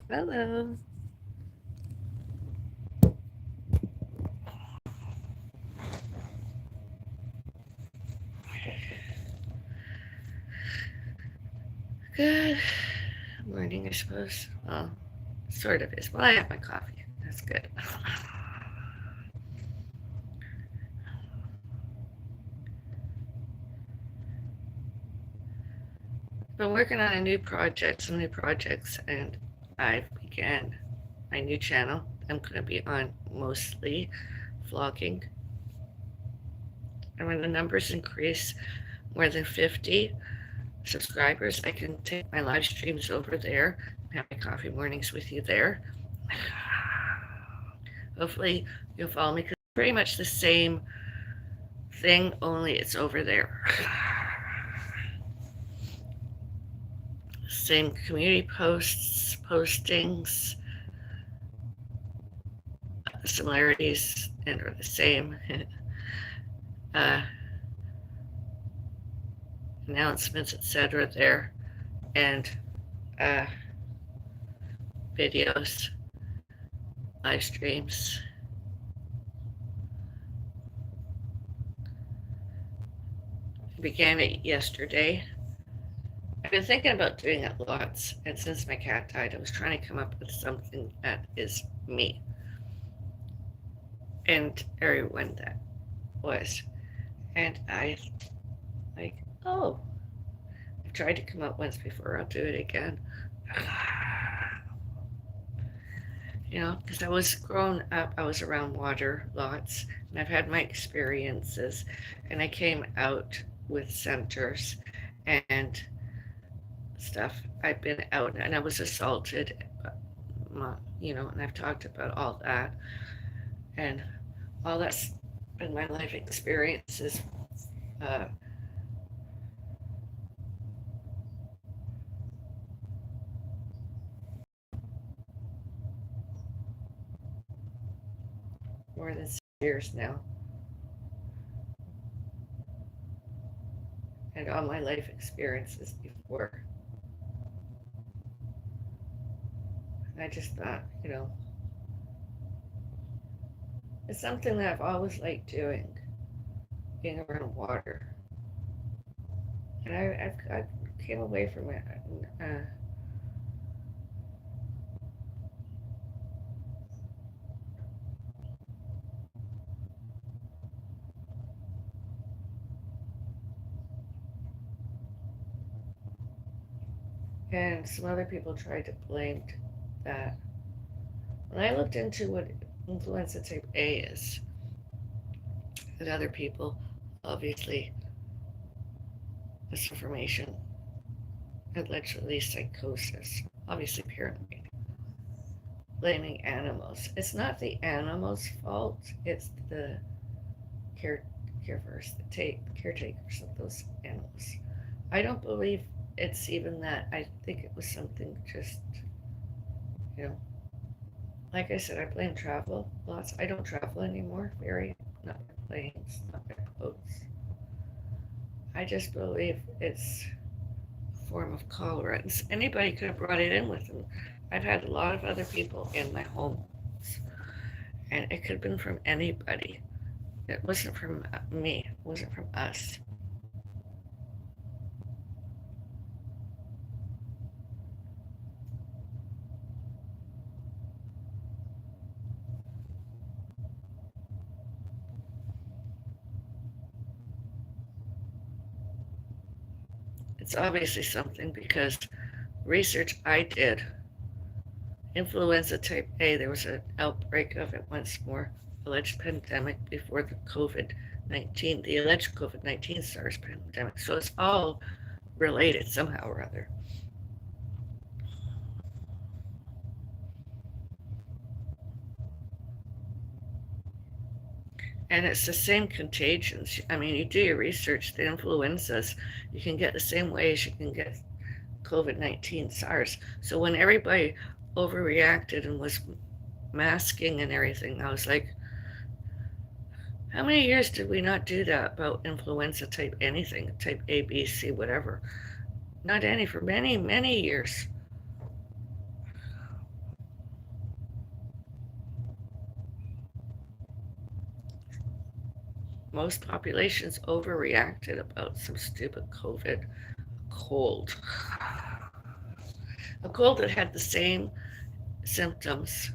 Hello. Good morning, I suppose. Well, sort of is. Well, I have my coffee. That's good. Been working on some new projects, and I began my new channel. I'm going to be on mostly vlogging. And when the numbers increase more than 50 subscribers, I can take my live streams over there and have my coffee mornings with you there. Hopefully, you'll follow me because it's pretty much the same thing, only it's over there. Same community posts, postings, similarities, and are the same. uh, Announcements, etc. there, and uh, videos, live streams. I began it yesterday. I've been thinking about doing it lots, and since my cat died, I was trying to come up with something that is me and everyone that was. And I like, oh, I've tried to come up once before, I'll do it again. Because I was growing up, I was around water lots, and I've had my experiences, and I came out with centers and stuff. I've been out, and I was assaulted, and I've talked about all that, and all that's been my life experiences. Uh, More than 6 years now, and all my life experiences before. And I just thought, it's something that I've always liked doing, being around water. And I came away from it. And some other people tried to blame that. When I looked into what influenza type A is, and other people, obviously, misinformation, allegedly psychosis, obviously paranoid, blaming animals. It's not the animals' fault, it's the caregivers, the caretakers of those animals. I don't believe it's even that. I think it was something just, you know, like I said, I blame travel lots. I don't travel anymore, very, not by planes, not by boats. I just believe it's a form of cholera. And anybody could have brought it in with them. I've had a lot of other people in my home, and it could have been from anybody. It wasn't from me, it wasn't from us. It's obviously something because research I did, influenza type A, there was an outbreak of it once more, alleged pandemic before the the alleged COVID-19 SARS pandemic. So it's all related somehow or other. And it's the same contagions. I mean, you do your research, the influenzas, you can get the same way as you can get COVID-19 SARS. So when everybody overreacted and was masking and everything, I was like, how many years did we not do that about influenza type anything, type A, B, C, whatever? Not any, for many, many years. most populations overreacted about some stupid COVID cold. A cold that had the same symptoms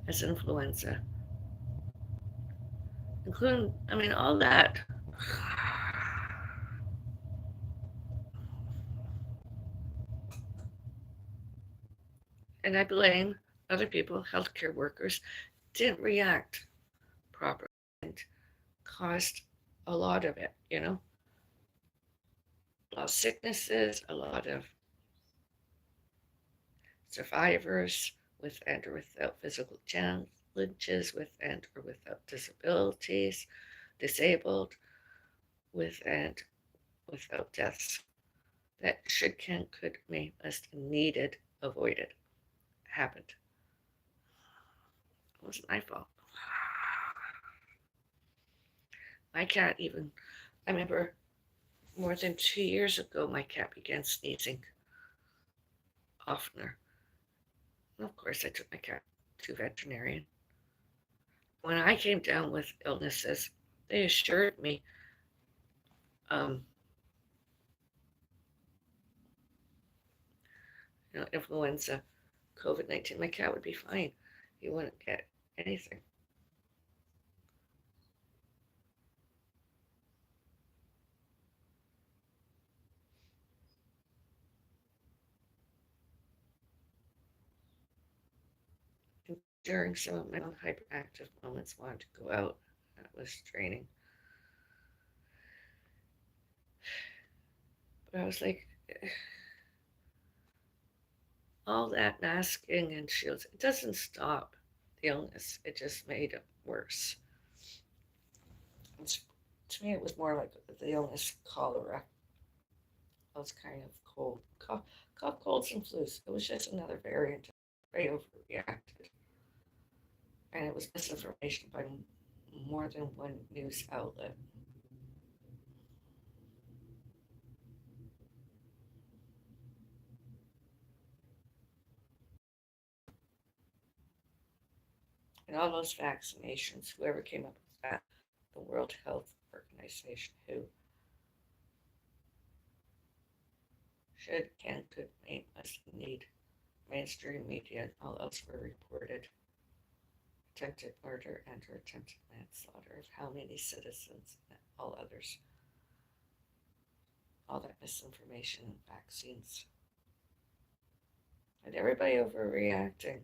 as influenza, including, I mean, all that. And I blame other people, healthcare workers, didn't react properly and caused a lot of it, a lot of sicknesses, a lot of survivors with and or without physical challenges, with and or without disabilities, disabled, with and without deaths that should, can, could, may, must, needed, avoided, happened. It wasn't my fault. My cat even, I remember more than 2 years ago, my cat began sneezing oftener. And of course, I took my cat to a veterinarian. When I came down with illnesses, they assured me um, influenza, COVID-19, my cat would be fine. He wouldn't get anything. And during some of my own hyperactive moments, wanted to go out. That was draining. But I was like, all that masking and shields, it doesn't stop the illness. It just made it worse. It's, to me, it was more like the illness cholera. It was kind of cough, colds, and flus. It was just another variant. Very overreacted. And it was misinformation by more than one news outlet. And all those vaccinations, whoever came up with that, the World Health Organization, who should, can, could, may, must, need, mainstream media, and all else were reported attempted murder and or attempted manslaughter of how many citizens and all others. All that misinformation and vaccines. And everybody overreacting.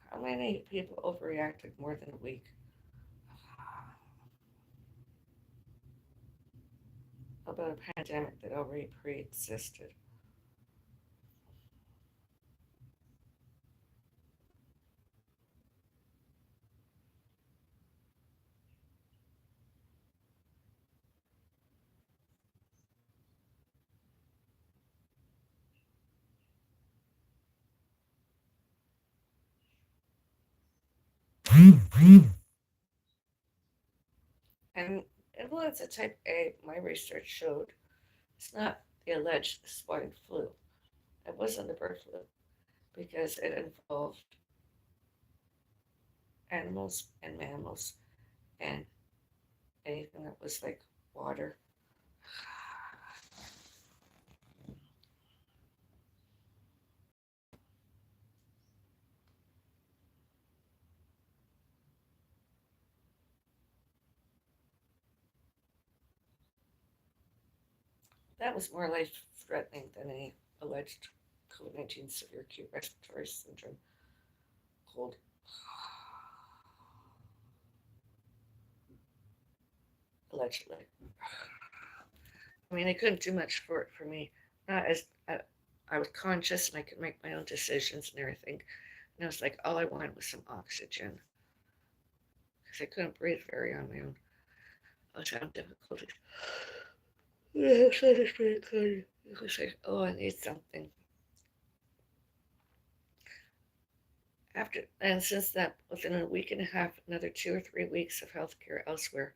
How many people overreacted more than a week? About a pandemic that already pre-existed. And influenza type A, my research showed, it's not the alleged swine flu. It wasn't the bird flu because it involved animals and mammals and anything that was like water. That was more life threatening than any alleged COVID-19 severe acute respiratory syndrome cold. Allegedly. I mean, they couldn't do much for it for me. Not as I was conscious and I could make my own decisions and everything. And it was like all I wanted was some oxygen because I couldn't breathe very on my own. I was having difficulties. It was like, oh, I need something. After and since that, within a week and a half, another 2 or 3 weeks of healthcare elsewhere,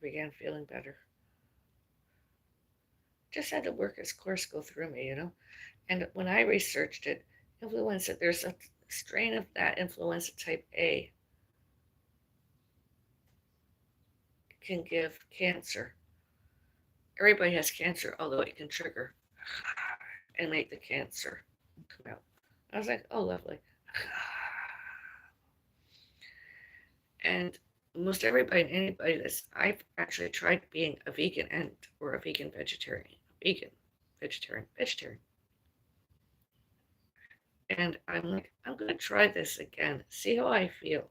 I began feeling better. Just had to work its course go through me. And when I researched it, influenza, there's a strain of that influenza type A can give cancer. Everybody has cancer, although it can trigger and make the cancer come out. I was like, oh, lovely. And most everybody and anybody that's I've actually tried being a vegan and or a vegetarian. And I'm like, I'm gonna try this again, see how I feel.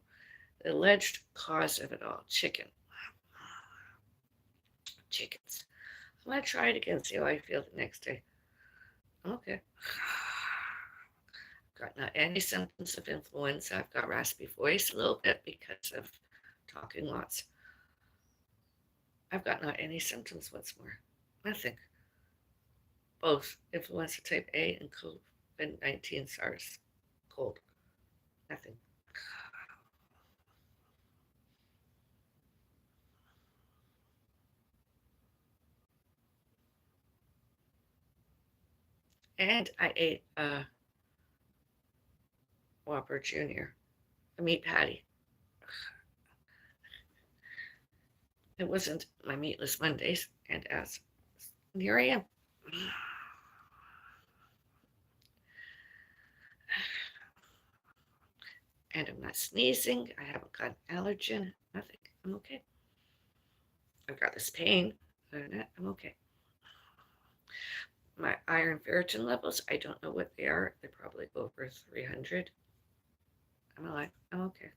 The alleged cause of it all, chickens. I'm gonna try it again, see how I feel the next day. Okay. Got not any symptoms of influenza. I've got raspy voice a little bit because of talking lots. I've got not any symptoms whatsoever. Nothing. Both influenza type A and COVID 19 SARS cold. Nothing. And I ate a Whopper Jr., a meat patty. It wasn't my meatless Mondays, and as and here I am. And I'm not sneezing. I haven't got an allergen. Nothing. I'm okay. I've got this pain. Other than that, I'm okay. My iron ferritin levels, I don't know what they are. They're probably over 300. I'm alive. I'm okay.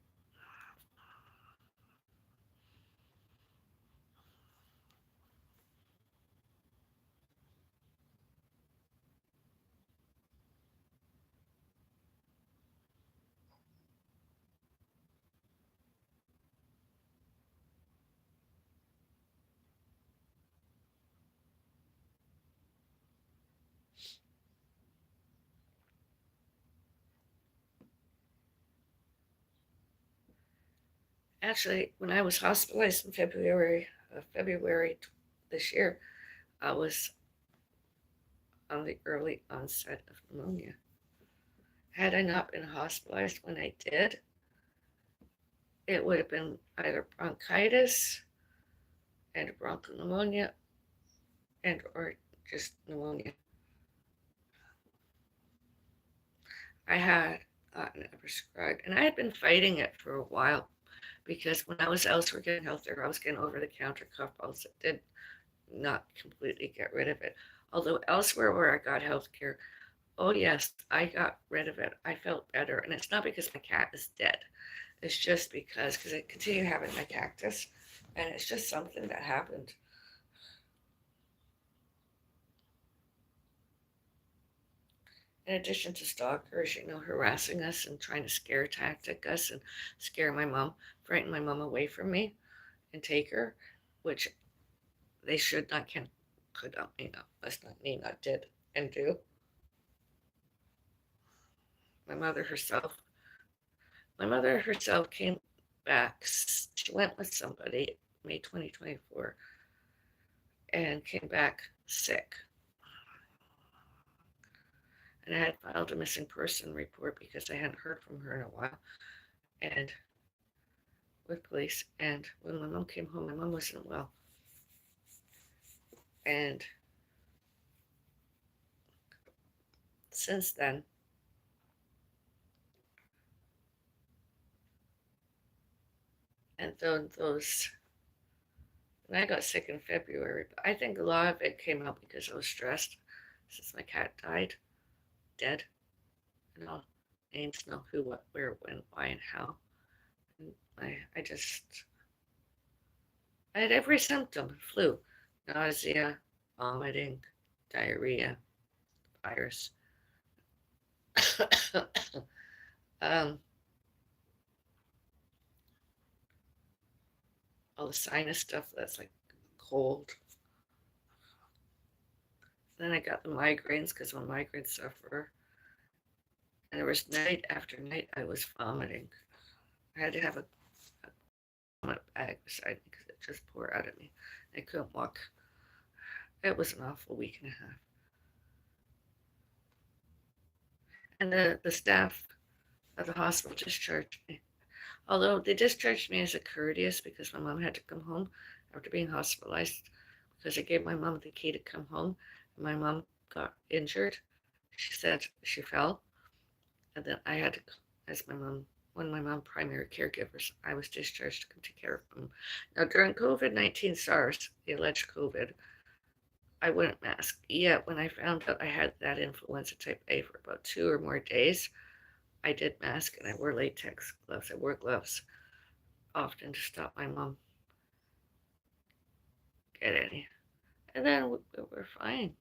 Actually, when I was hospitalized in February this year, I was on the early onset of pneumonia. Had I not been hospitalized when I did, it would have been either bronchitis and bronchopneumonia and or just pneumonia. I had gotten it prescribed, and I had been fighting it for a while because when I was elsewhere getting healthcare, I was getting over-the-counter cough balls that did not completely get rid of it. Although elsewhere where I got healthcare, oh yes, I got rid of it. I felt better, and it's not because my cat is dead. It's just because I continue having my cactus, and it's just something that happened. In addition to stalkers, harassing us and trying to scare tactic us and scare my mom, frighten my mom away from me and take her, which they should not, can, could not, must not, need not, did and do. My mother herself, my mother herself came back. She went with somebody May 2024 and came back sick. And I had filed a missing person report because I hadn't heard from her in a while. And with police. And when my mom came home, my mom wasn't well. And since then, and those, and I got sick in February, but I think a lot of it came out because I was stressed since my cat died, dead, and all names know who, what, where, when, why, and how. And I had every symptom: flu, nausea, vomiting, diarrhea, virus. um, all the sinus stuff that's like cold. Then I got the migraines because I'm a migraine sufferer. And there was night after night I was vomiting. I had to have a vomit bag beside me because it just poured out of me. I couldn't walk. It was an awful week and a half. And the staff at the hospital discharged me. Although they discharged me as a courteous because my mom had to come home, after being hospitalized because I gave my mom the key to come home. And my mom got injured. She said she fell, and then I had to, as my mom, one of my mom's primary caregivers, I was discharged to come take care of them. Now, during COVID-19 SARS, the alleged COVID, I wouldn't mask. Yet, when I found out I had that influenza type A for about 2 or more days, I did mask and I wore latex gloves. I wore gloves often to stop my mom get any. And then we're fine.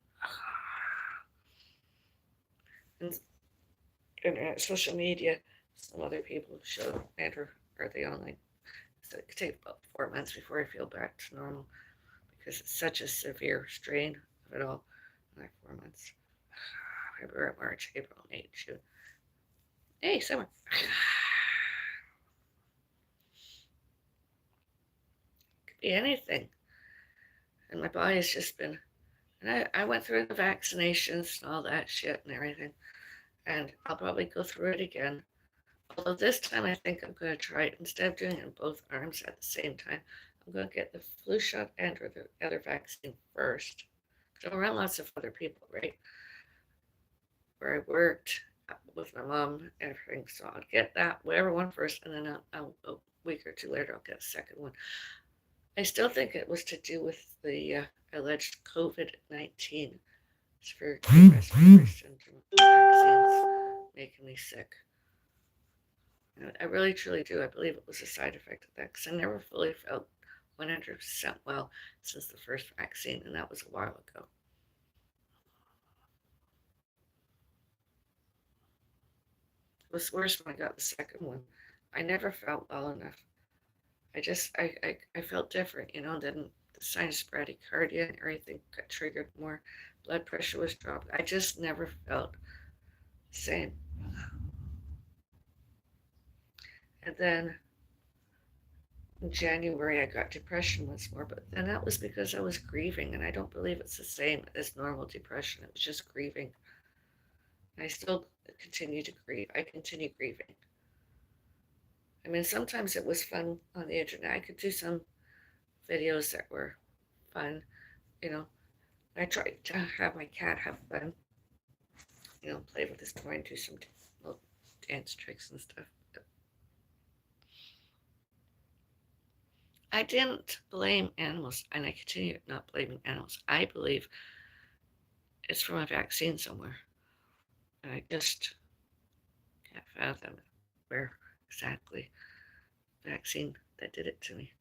And internet, social media, some other people show Andrew, or the online. So it could take about 4 months before I feel back to normal because it's such a severe strain of it all. Like 4 months. February, March, April, May, June. Hey, summer. Could be anything. And my body's just been, and I went through the vaccinations and all that shit and everything. And I'll probably go through it again. Although this time I think I'm going to try it, instead of doing it in both arms at the same time, I'm going to get the flu shot and or the other vaccine first. So I'm around lots of other people, right? Where I worked with my mom and everything. So I'll get that, whatever one first, and then a week or two later, I'll get a second one. I still think it was to do with the alleged COVID-19 respiratory syndrome vaccines making me sick. I really truly do. I believe it was a side effect of that because I never fully felt 100% well since the first vaccine, and that was a while ago. It was worse when I got the second one. I never felt well enough. I felt different, then the sinus bradycardia and everything got triggered more. Blood pressure was dropped. I just never felt the same. And then in January, I got depression once more, but then that was because I was grieving, and I don't believe it's the same as normal depression. It was just grieving. I still continue to grieve. I continue grieving. I mean, sometimes it was fun on the internet. I could do some videos that were fun, you know. I tried to have my cat have fun, play with his toy and do some little dance tricks and stuff. But I didn't blame animals, and I continue not blaming animals. I believe it's from a vaccine somewhere. And I just can't fathom where exactly the vaccine that did it to me.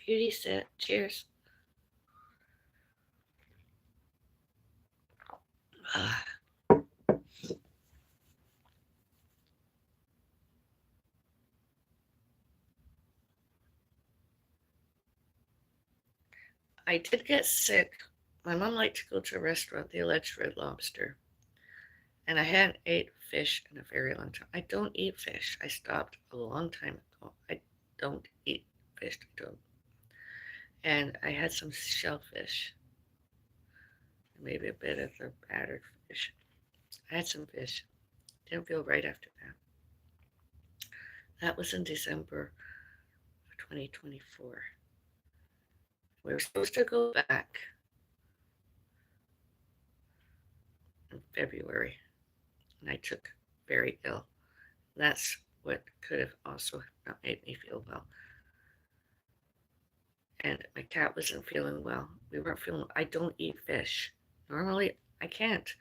Beauty said, cheers. I did get sick. My mom liked to go to a restaurant, the alleged Red Lobster, and I hadn't ate fish in a very long time. I don't eat fish. I stopped a long time ago. I don't eat fish. I don't. And I had some shellfish, maybe a bit of the battered fish. I had some fish. Didn't feel right after that. That was in December of 2024. We were supposed to go back in February, and I took very ill. That's what could have also not made me feel well. And my cat wasn't feeling well. We weren't feeling. I don't eat fish. Normally, I can't.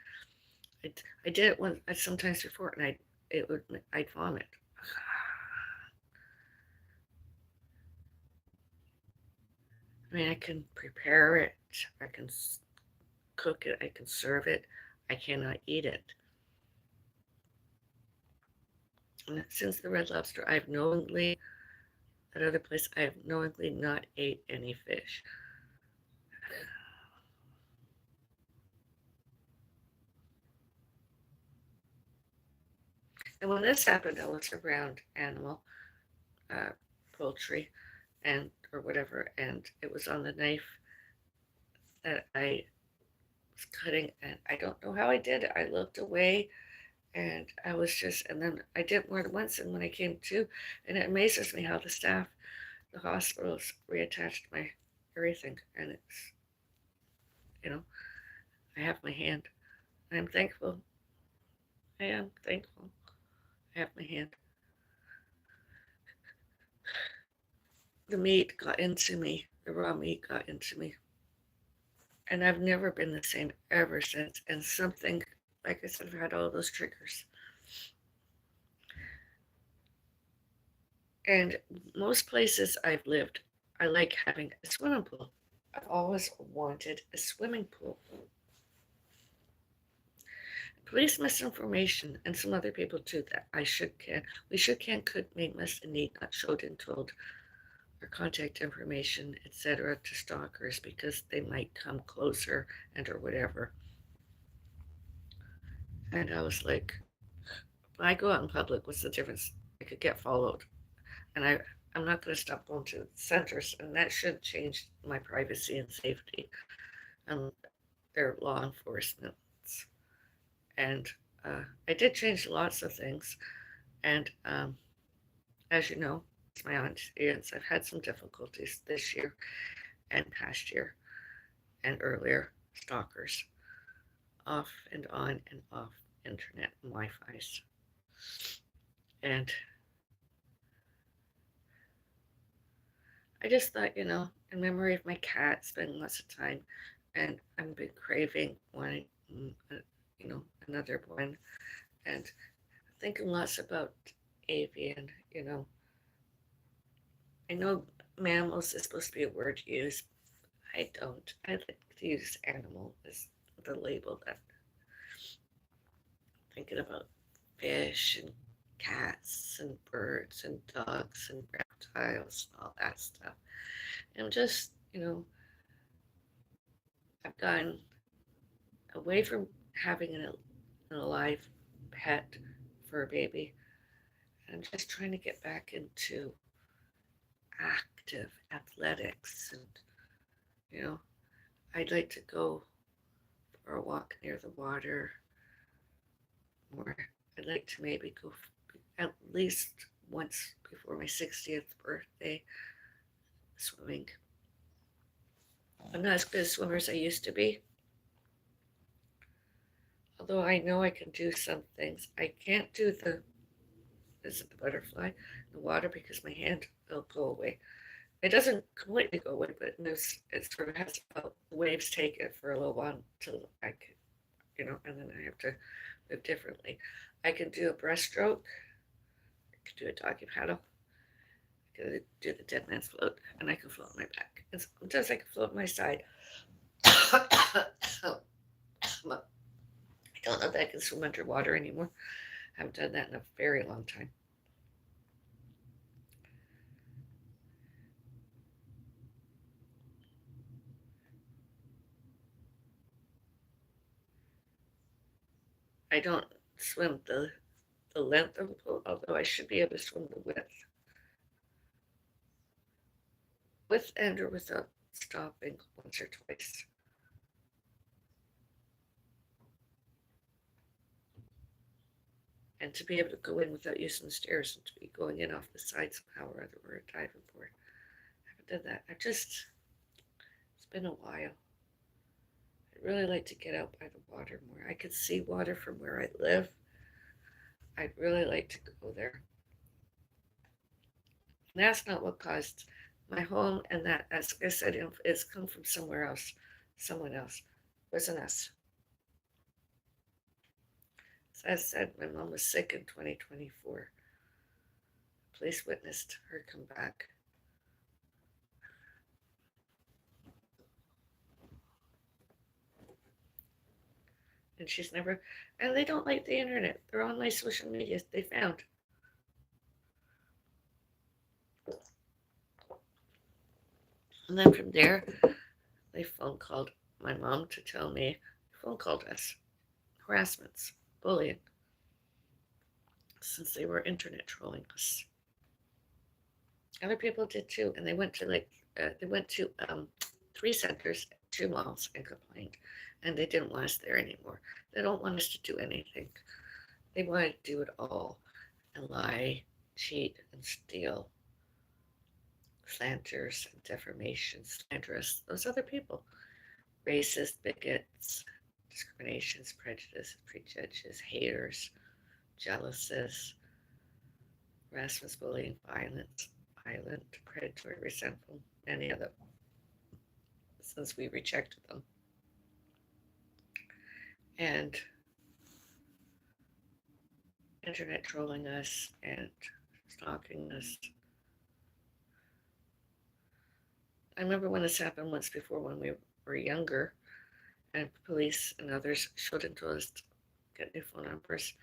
I did it once, sometimes before, and I'd vomit. I mean, I can prepare it. I can cook it. I can serve it. I cannot eat it. And since the Red Lobster, that other place, I have knowingly not ate any fish. And when this happened, I was around animal, uh, poultry, and or whatever, and it was on the knife that I was cutting, and I don't know how I did it. I looked away, and I was just, and then I did more than once, and when I came to, and it amazes me how the staff, the hospitals reattached my everything, and it's, you know, I have my hand. I'm thankful. I am thankful. I have my hand. The meat got into me. The raw meat got into me. And I've never been the same ever since. And something, like I said, I've had all those triggers. And most places I've lived, I like having a swimming pool. I've always wanted a swimming pool. Police misinformation and some other people too that we should can could make must and need not showed and told our contact information, etc., to stalkers because they might come closer and or whatever. And I was like, when I go out in public, what's the difference? I could get followed, and I'm not going to stop going to centers, and that should change my privacy and safety. And their law enforcement, and I did change lots of things, and as you know, it's my audience. I've had some difficulties this year and past year and earlier. Stalkers, off and on and off internet and Wi-Fi's. And I just thought, in memory of my cat, spending lots of time, and I've been craving wanting, another one, and thinking lots about avian. I know mammals is supposed to be a word used. I don't. I like to use animal as the label that I'm thinking about fish and cats and birds and dogs and reptiles and all that stuff. And I'm just, I've gone away from having an alive pet for a baby. And I'm just trying to get back into active athletics. And, you know, I'd like to go for a walk near the water, or I'd like to maybe go at least once before my 60th birthday swimming. I'm not as good a swimmer as I used to be. Although I know I can do some things. I can't do the butterfly in the water because my hand will go away. It doesn't completely go away, but it sort of has the waves take it for a little while until I can, and then I have to move differently. I can do a breaststroke. I can do a doggy paddle. I can do the dead man's float, and I can float on my back. And sometimes I can float on my side. I don't know that I can swim underwater anymore. I haven't done that in a very long time. I don't swim the length of the pool, although I should be able to swim the width. With and or without stopping once or twice. And to be able to go in without using the stairs and to be going in off the side somehow or other or a diving board. I haven't done that. It's been a while. I'd really like to get out by the water more. I could see water from where I live. I'd really like to go there. And that's not what caused my home, and that, as I said, it's come from somewhere else, someone else. It wasn't us. As I said, my mom was sick in 2024. Police witnessed her come back. And she's never, and they don't like the internet. They're on my social media, they found. And then from there, they phone called my mom to tell me, phone called us, harassments, bullying. since they were internet trolling us. Other people did too, and they went to 3 centers, 2 malls, and complained, and they didn't want us there anymore. They don't want us to do anything. They want to do it all and lie, cheat, and steal, slanders and defamation, slanderous those other people, racist, bigots, discriminations, prejudices, prejudges, haters, jealousies, harassment, bullying, violence, violent, predatory, resentful, many of them, since we rejected them. And internet trolling us and stalking us. I remember when this happened once before when we were younger, and police and others showed it to us, get new phone numbers,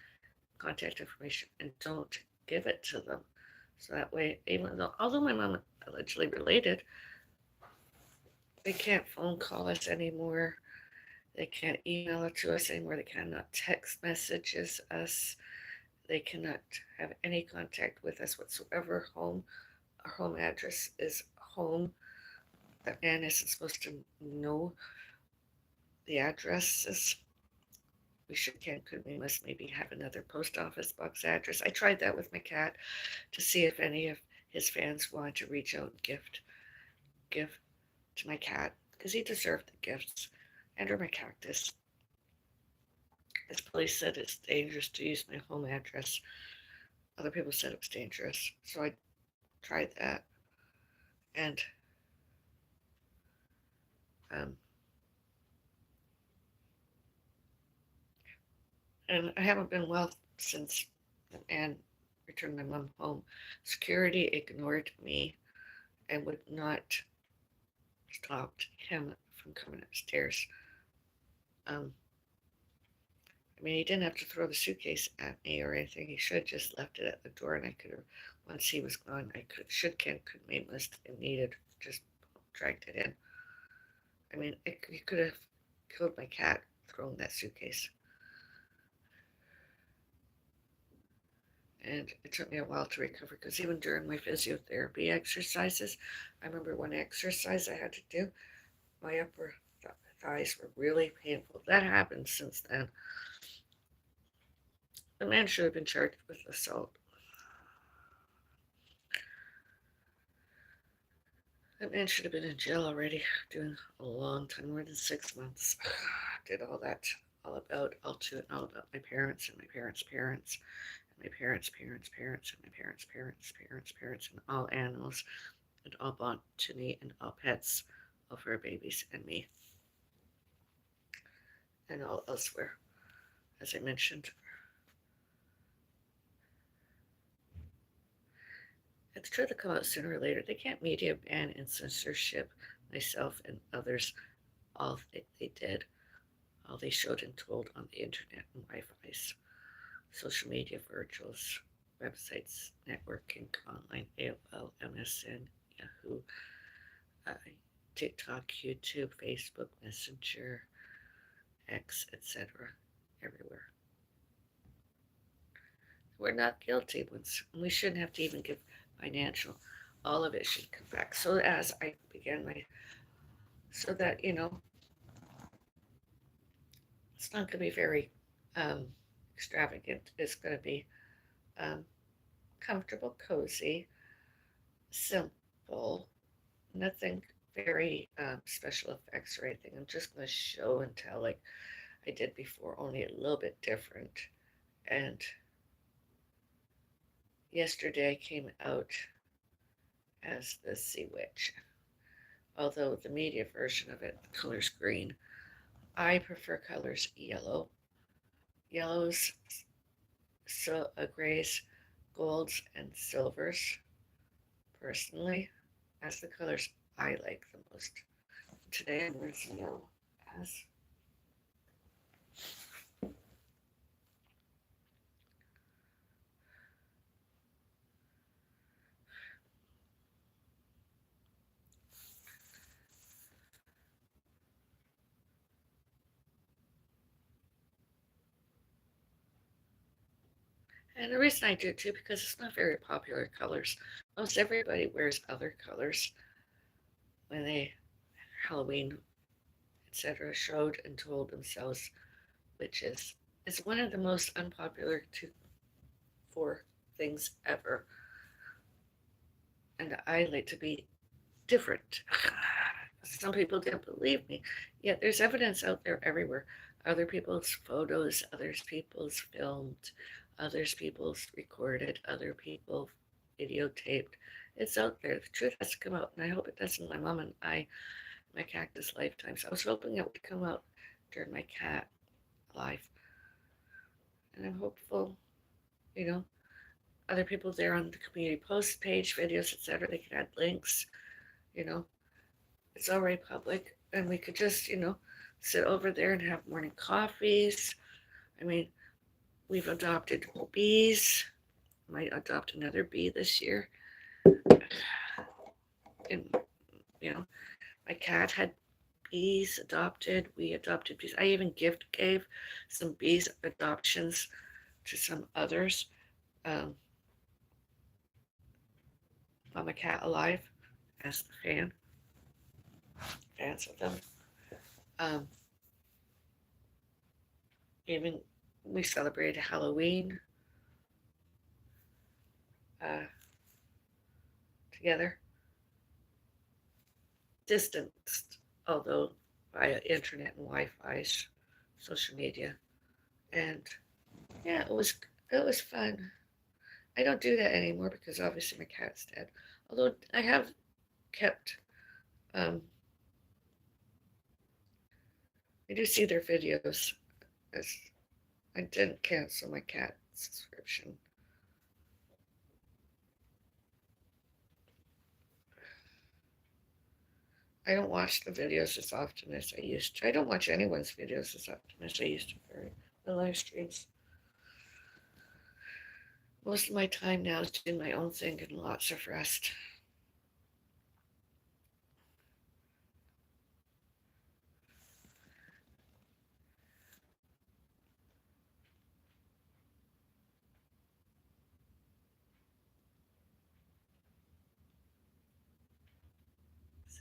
contact information, and don't give it to them. So that way, although my mom allegedly related, they can't phone call us anymore. They can't email it to us anymore. They cannot text messages us. They cannot have any contact with us whatsoever. Our home address is home. That man isn't supposed to know the addresses. We must maybe have another post office box address. I tried that with my cat to see if any of his fans wanted to reach out and give to my cat, because he deserved the gifts, and or my cactus. This police said it's dangerous to use my home address. Other people said it was dangerous, so I tried that, and um, and I haven't been well since the man returned my mom home. Security ignored me and would not stop him from coming upstairs. I mean, he didn't have to throw the suitcase at me or anything. He should have just left it at the door, and I could have, once he was gone, could maybe must have needed, just dragged it in. I mean, he could have killed my cat throwing that suitcase. And it took me a while to recover, because even during my physiotherapy exercises, I remember one exercise I had to do, my upper thighs were really painful. That happened since then. The man should have been charged with assault. That man should have been in jail already, doing a long time, more than 6 months. Did all that, all to it, all about my parents and my parents' parents, and my parents' parents' parents, and my parents' parents' parents' parents, and all animals, and all belonged to me, and all pets, all fur babies, and me, and all elsewhere, as I mentioned. It's sure to come out sooner or later. They can't media ban and censorship myself and others. All they did, all they showed and told on the internet and Wi-Fi's, social media, virtuals, websites, networking, online, AOL, MSN, Yahoo, uh, TikTok, YouTube, Facebook, Messenger, X, etc., everywhere. We're not guilty ones, and we shouldn't have to even give financial. All of it should come back. So as I began so that, it's not going to be very extravagant. It's going to be um, comfortable, cozy, simple, nothing very special effects or anything. I'm just going to show and tell like I did before, only a little bit different. And yesterday I came out as the Sea Witch, although the media version of it, the color's green. I prefer colors yellows, so grays, golds, and silvers, personally, as the colors I like the most. Today I'm wearing some yellow as And the reason I do too, because it's not very popular colors. Most everybody wears other colors when they Halloween, etc., showed and told themselves witches. It's one of the most unpopular two four things ever, and I like to be different. Some people didn't believe me, yet there's evidence out there everywhere. Other people's photos, others people's filmed, others people's recorded, other people videotaped. It's out there. The truth has to come out, and I hope it does in my mom and my cactus lifetimes. I was hoping it would come out during my cat life, and I'm hopeful, you know, other people there on the community post page, videos, etc. They can add links, you know, it's already public, and we could just, sit over there and have morning coffees. I mean, we've adopted bees. Might adopt another bee this year. And, you know, my cat had bees adopted. We adopted bees. I even gift gave some bees adoptions to some others. Um, while my cat alive, as the fans of them. Um, even we celebrated Halloween uh, together, distanced, although via internet and Wi-Fi, social media, and yeah, it was fun. I don't do that anymore because obviously my cat's dead. Although I have kept, um, I do see their videos. As I didn't cancel my cat subscription. I don't watch the videos as often as I used to. I don't watch anyone's videos as often as I used to for the live streams. Most of my time now is doing my own thing and lots of rest.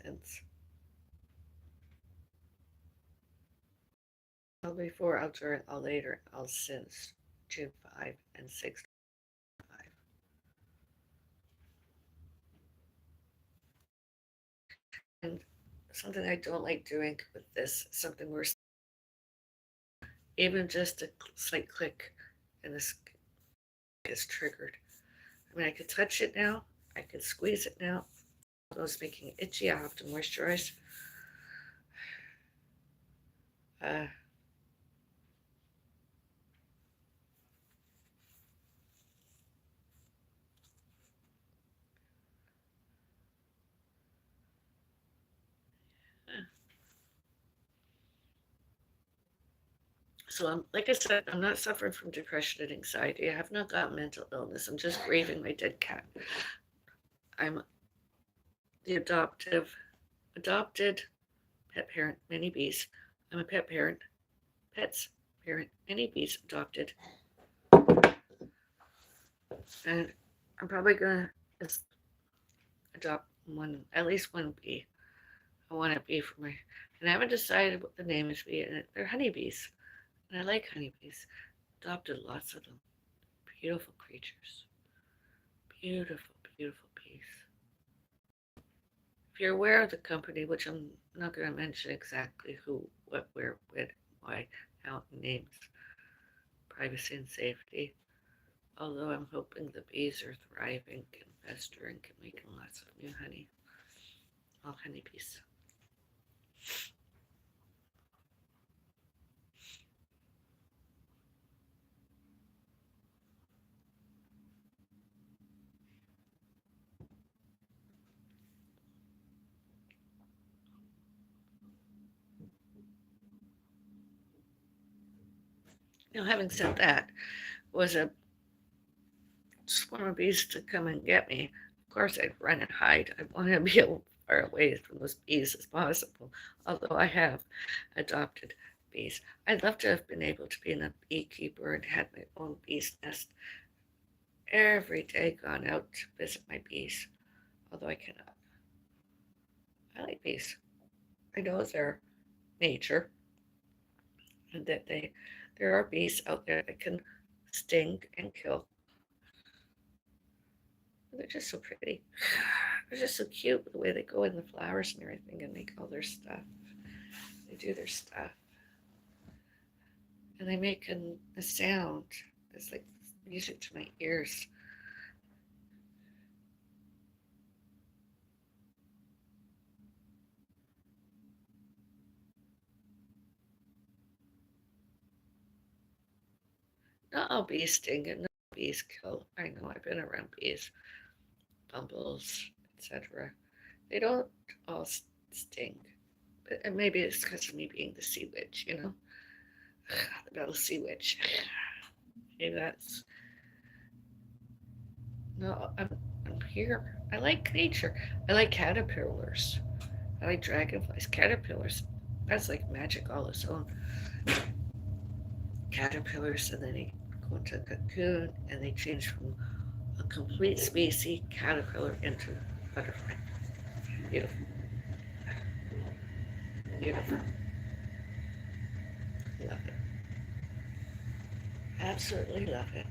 Since I'll before, I'll during, I'll later, I'll since June 5 and 6 5. And something I don't like doing with this, something worse, even just a slight click and this is triggered. I mean, I could touch it now, I could squeeze it now. Those making it itchy, I have to moisturize. Uh, so I'm like I said, I'm not suffering from depression and anxiety. I have not got mental illness. I'm just grieving my dead cat. I'm the adopted pet parent, many bees. I'm a pet parent, pets parent, many bees adopted, and I'm probably gonna adopt one, at least one bee. I want a bee for my, and I haven't decided what the name is. And they're honeybees, and I like honeybees. Adopted lots of them. Beautiful creatures, beautiful, beautiful bees. If you're aware of the company, which I'm not going to mention exactly who, what, where, when, why, how, names, privacy and safety, although I'm hoping the bees are thriving and festering and making lots of new honey. All honeybees. Having said that, was a swarm of bees to come and get me. Of course, I'd run and hide. I want to be as far away from those bees as possible, although I have adopted bees. I'd love to have been able to be a beekeeper and had my own bee's nest. every day gone out to visit my bees, although I cannot. I like bees. I know they're nature and that there are bees out there that can sting and kill. They're just so pretty. They're just so cute with the way they go in the flowers and everything and make all their stuff. They do their stuff. And they make a sound that's like music to my ears. Not all bees sting and not all bees kill. I know I've been around bees, bumbles, etc. They don't all sting. And maybe it's because of me being the sea witch, you know? The Bellis sea witch. Maybe that's no. I'm here. I like nature. I like caterpillars. I like dragonflies. Caterpillars. That's like magic all its own. Caterpillars, and then they go into a cocoon, and they change from a complete species caterpillar into butterfly. Beautiful. Beautiful. Love it. Absolutely love it.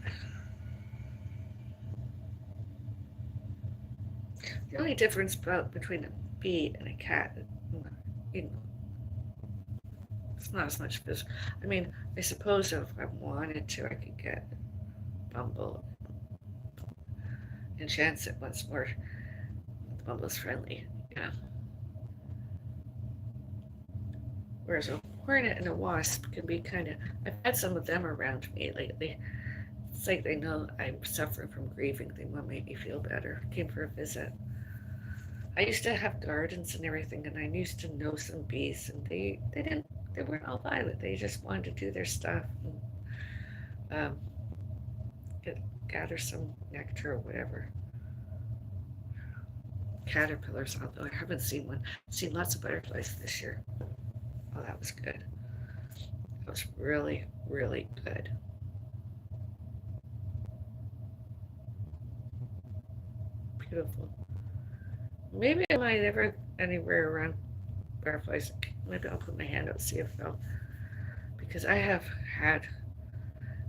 The only difference between a bee and a cat, you know, it's not as much physical. I mean, I suppose if I wanted to, I could get Bumble and chance it once more. Bumble's friendly, you know. Whereas a hornet and a wasp can be kind of. I've had some of them around me lately. It's like they know I'm suffering from grieving. They want to make me feel better. Came for a visit. I used to have gardens and everything, and I used to know some bees, and they didn't they weren't all violent. They just wanted to do their stuff and get, gather some nectar or whatever. Caterpillars, although I haven't seen one. I've seen lots of butterflies this year. Oh, that was good. That was really, really good. Beautiful. Maybe I might ever anywhere around butterflies. Maybe I'll put my hand out, see if they'll, because I have had,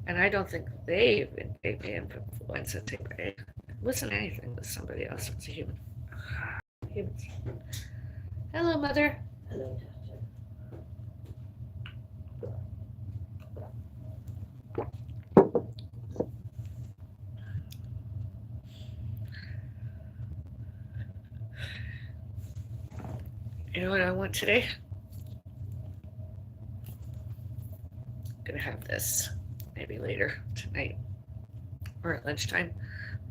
and I don't think they gave me influenza type A. It wasn't anything with somebody else. It's a human. Humans. Hello, mother. Hello. You know what I want today? I'm gonna have this maybe later tonight or at lunchtime.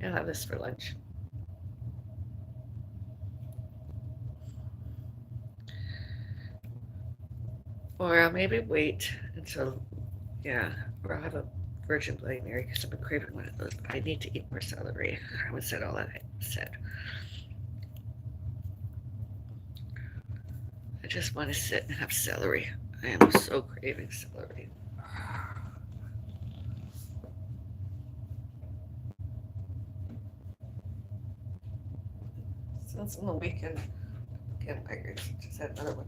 I'll have this for lunch. Or I'll maybe wait until, yeah, or I'll have a Virgin Bloody Mary because I've been craving one of those. But I need to eat more celery. I haven't said all that I said. I just want to sit and have celery. I am so craving celery. Since on the weekend, again, I just had another one.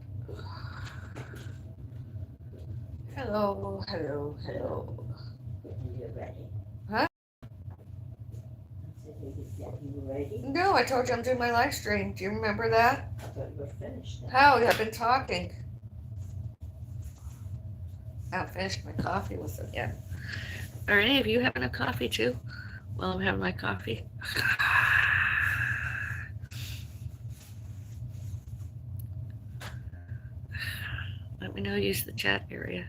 Hello, hello, hello. You ready? Huh? I said, you ready? No, I told you I'm doing my live stream. Do you remember that? I thought you were finished now. How? I've been talking. I haven't finished my coffee with them yet. Are any of you having a coffee too? While I'm having my coffee. Let me know. Use the chat area.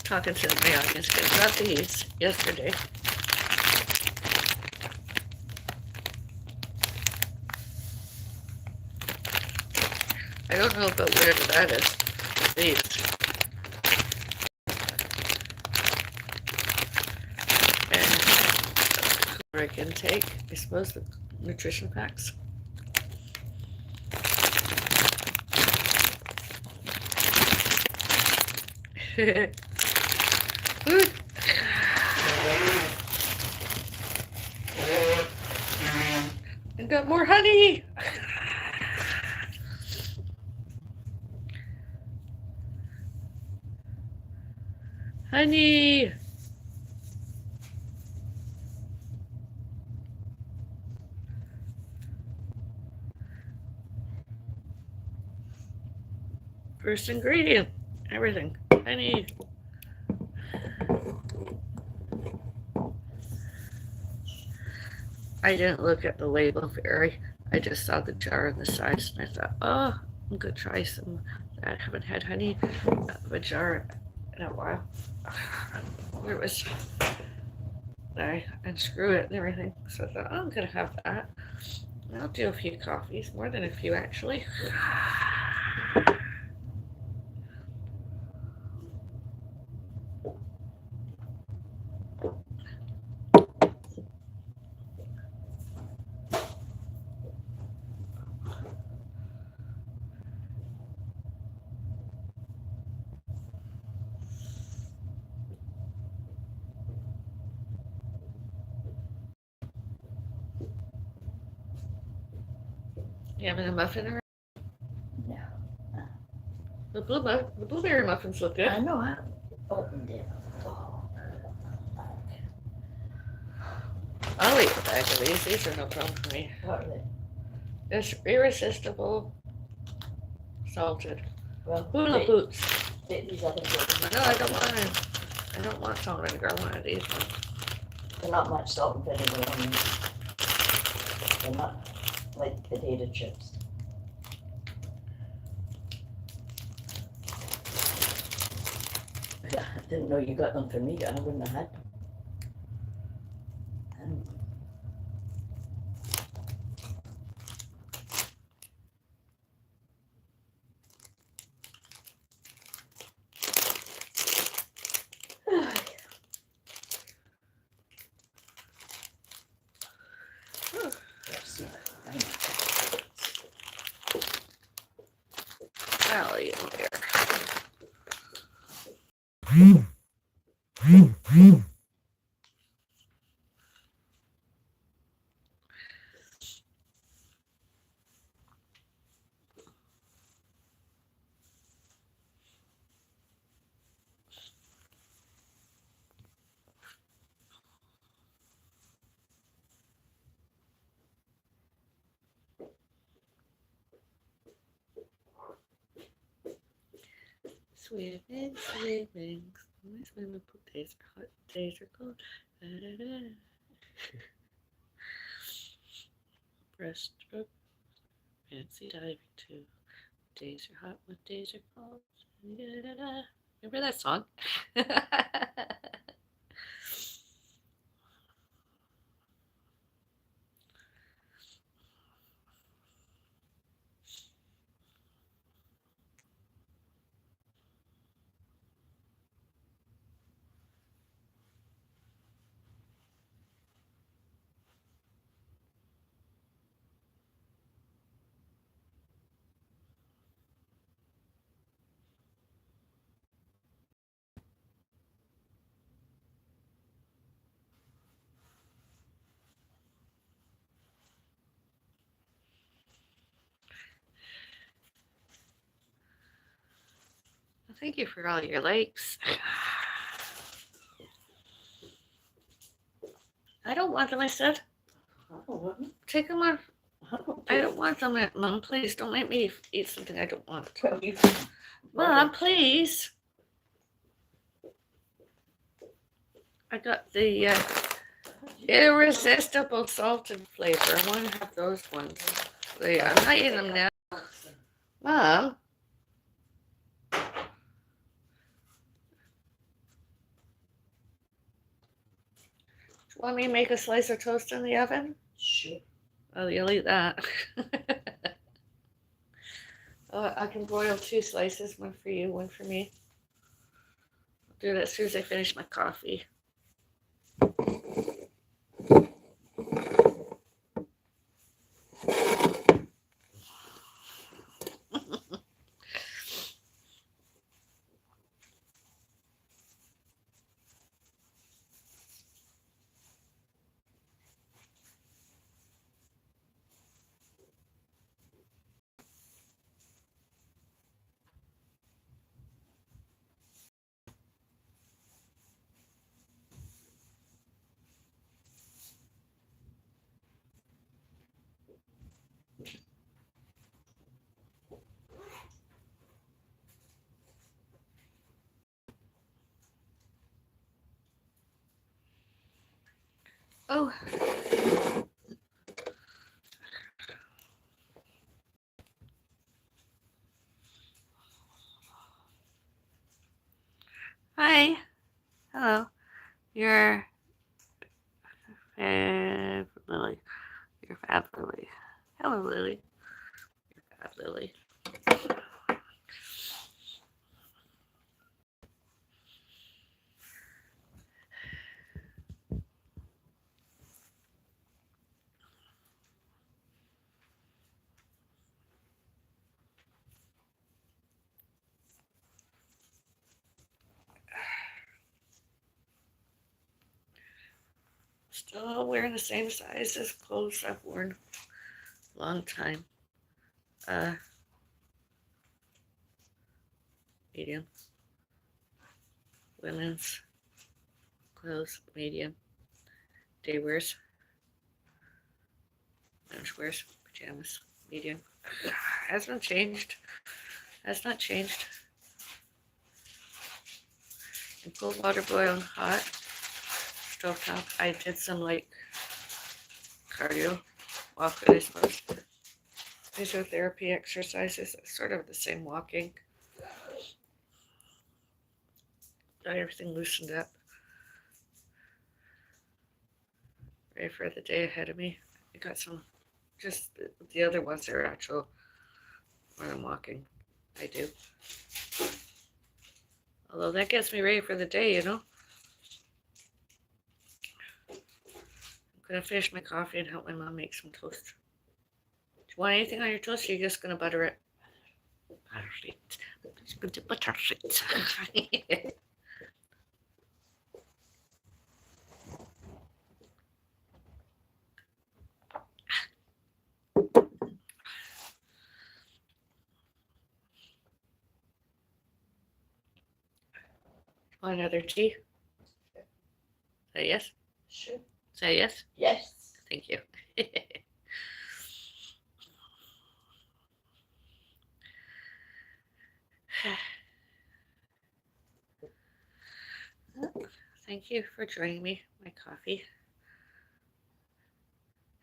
talking to my audience because I got these yesterday. I don't know about whatever that is. These. And caloric intake, I suppose, the nutrition packs. Food. And got more honey. Honey. First ingredient. Everything. Honey. I didn't look at the label very. I just saw the jar and the size, and I thought, oh, I'm gonna try some. I haven't had honey out of a jar in a while. Where it was, I unscrew it and everything. So I thought, oh, I'm gonna have that. And I'll do a few coffees, more than a few actually. You having a muffin or? No. The blueberry muffins look good. I know I opened it. Oh. I'll eat a bag of these. These are no problem for me. What are they? It's irresistible salted. Well, Hula boots. these other ones. No, I don't want them. I don't want salt and vinegar. I want these ones. They're not much salt and vinegar on them. They're not like potato chips. I didn't know you got them for me. I wouldn't have had them. I'll eat them here. Swimming, swimming, my swimming pool days are hot, days are cold. Da, da, da. Breaststroke, fancy diving too. Days are hot when days are cold. Da, da, da. Remember that song? Thank you for all your likes. I don't want them, I said. Take them off. I don't want them, Mom. Please don't make me eat something I don't want. Mom, please. I got the irresistible salted flavor. I want to have those ones. I'm not eating them now. Mom. Want me to make a slice of toast in the oven? Sure. Oh, you'll eat that. Oh, I can broil 2 slices, one for you, one for me. I'll do that as soon as I finish my coffee. Oh. Hi. Hello. You're Fab Lily. You're Fab Lily. Hello, Lily. You're Fab Lily. Still wearing the same size as clothes I've worn a long time. Medium. Women's clothes, medium. Day wears. Men's wears, pajamas, medium. Hasn't changed. Has not changed. And cold water boiling hot. Stove top. I did some like cardio walking, I suppose. These are therapy exercises, sort of the same walking. Got everything loosened up. Ready for the day ahead of me. I got some, just the other ones are actual when I'm walking. I do. Although that gets me ready for the day, you know. I'm going to finish my coffee and help my mom make some toast. Do you want anything on your toast or are you just going to butter it? Butter it. Just going to butter it. Want another tea? Say yes? Sure. Say yes? Yes. Thank you. Thank you for joining me. My coffee.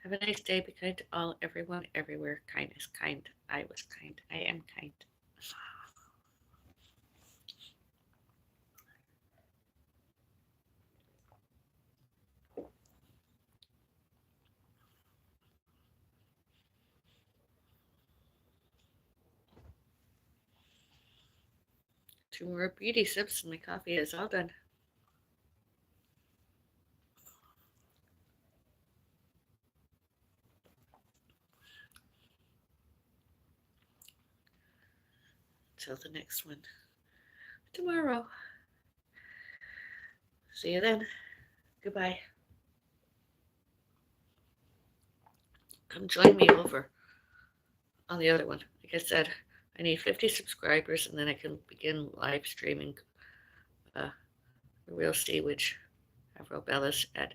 Have a nice day. Be kind to all, everyone, everywhere. Kind is kind. I was kind. I am kind. Two more beauty sips and my coffee is all done. Till the next one tomorrow. See you then. Goodbye. Come join me over on the other one. Like I said, I need 50 subscribers and then I can begin live streaming the real sea witch, Avril Bellis at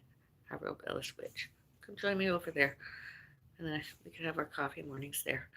Avril Bellis Witch. Come join me over there and then we can have our coffee mornings there.